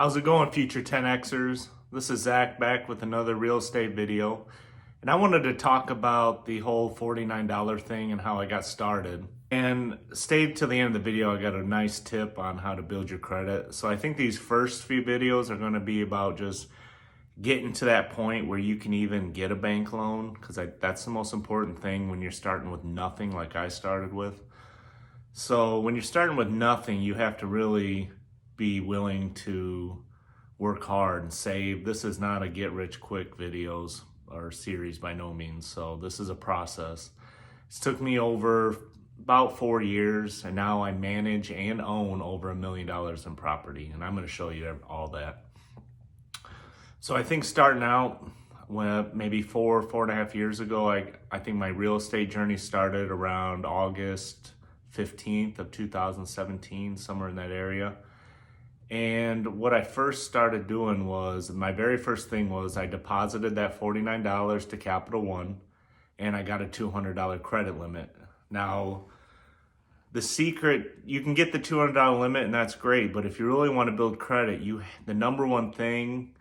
How's it going, future 10Xers? This is Zach back with another real estate video. And I wanted to talk about the whole $49 thing and how I got started. And stay to the end of the video, I got a nice tip on how to build your credit. So I think these first few videos are going to be about just getting to that point where you can even get a bank loan, because that's the most important thing when you're starting with nothing like I started with. So when you're starting with nothing, you have to really be willing to work hard and save. This is not a get rich quick videos or series by no means. So this is a process. It's took me over about 4 years, and now I manage and own over $1 million in property, and I'm going to show you all that. So I think starting out, when maybe 4.5 years ago, I think my real estate journey started around August 15th of 2017, somewhere in that area. And what I first started doing was, my very first thing was I deposited that $49 to Capital One, and I got a $200 credit limit. Now, the secret, you can get the $200 limit and that's great, but if you really want to build credit, the number one thing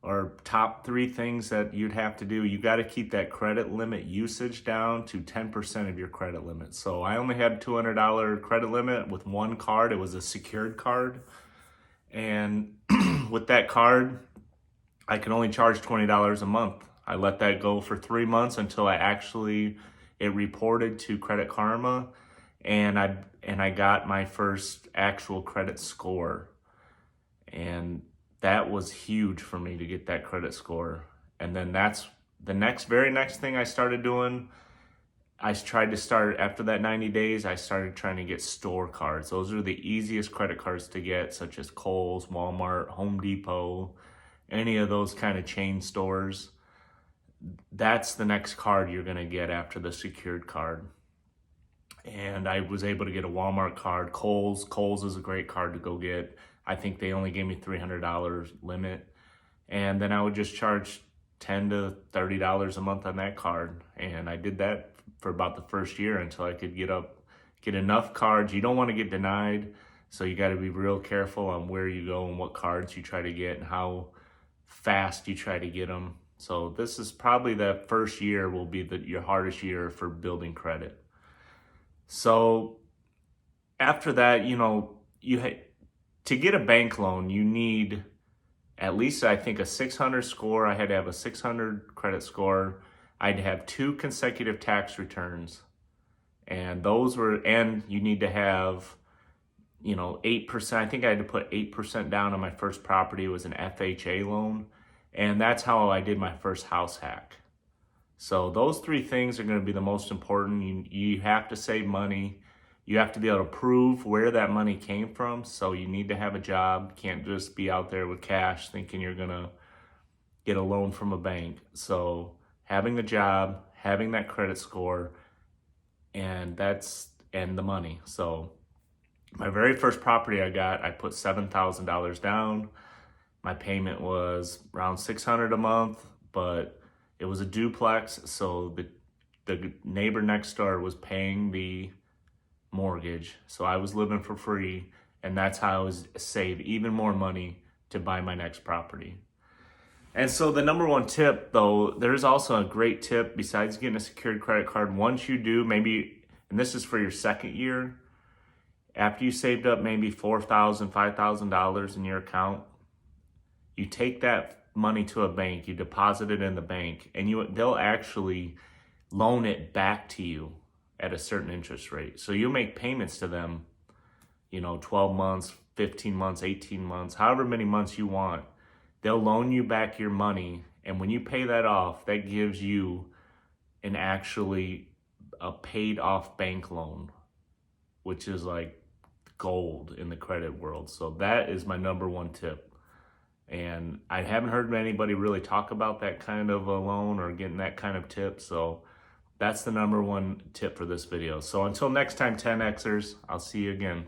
or top 3 things that you'd have to do, you got to keep that credit limit usage down to 10% of your credit limit. So I only had a $200 credit limit with one card. It was a secured card. And with that card, I could only charge $20 a month. I let that go for 3 months until it reported to Credit Karma, and I got my first actual credit score. And that was huge for me to get that credit score. And then that's the very next thing I started doing. I tried to start, after that 90 days, I started trying to get store cards. Those are the easiest credit cards to get, such as Kohl's, Walmart, Home Depot, any of those kind of chain stores. That's the next card you're gonna get after the secured card. And I was able to get a Walmart card. Kohl's is a great card to go get. I think they only gave me $300 limit. And then I would just charge $10 to $30 a month on that card. And I did that for about the first year until I could get enough cards. You don't want to get denied, so you got to be real careful on where you go and what cards you try to get and how fast you try to get them. So this is probably the first year will be your hardest year for building credit. So after that, to get a bank loan, you need at least, I think, a 600 score. I had to have a 600 credit score. I'd have 2 consecutive tax returns, and you need to have, 8%. I think I had to put 8% down on my first property. It was an FHA loan, and that's how I did my first house hack. So those 3 things are going to be the most important. You have to save money. You have to be able to prove where that money came from. So you need to have a job. You can't just be out there with cash thinking you're going to get a loan from a bank. So having a job, having that credit score, and the money. So my very first property I put $7,000 down. My payment was around $600 a month, but it was a duplex, so the neighbor next door was paying the mortgage, so I was living for free, and that's how I was save even more money to buy my next property. And so the number one tip, though, there's also a great tip besides getting a secured credit card. Once you do, maybe, and this is for your second year, after you saved up maybe $4,000, $5,000 in your account, you take that money to a bank, you deposit it in the bank, and they'll actually loan it back to you at a certain interest rate. So you'll make payments to them, 12 months, 15 months, 18 months, however many months you want. They'll loan you back your money, and when you pay that off, that gives you a paid off bank loan, which is like gold in the credit world. So that is my number one tip. And I haven't heard anybody really talk about that kind of a loan or getting that kind of tip. So that's the number one tip for this video. So until next time, 10Xers, I'll see you again.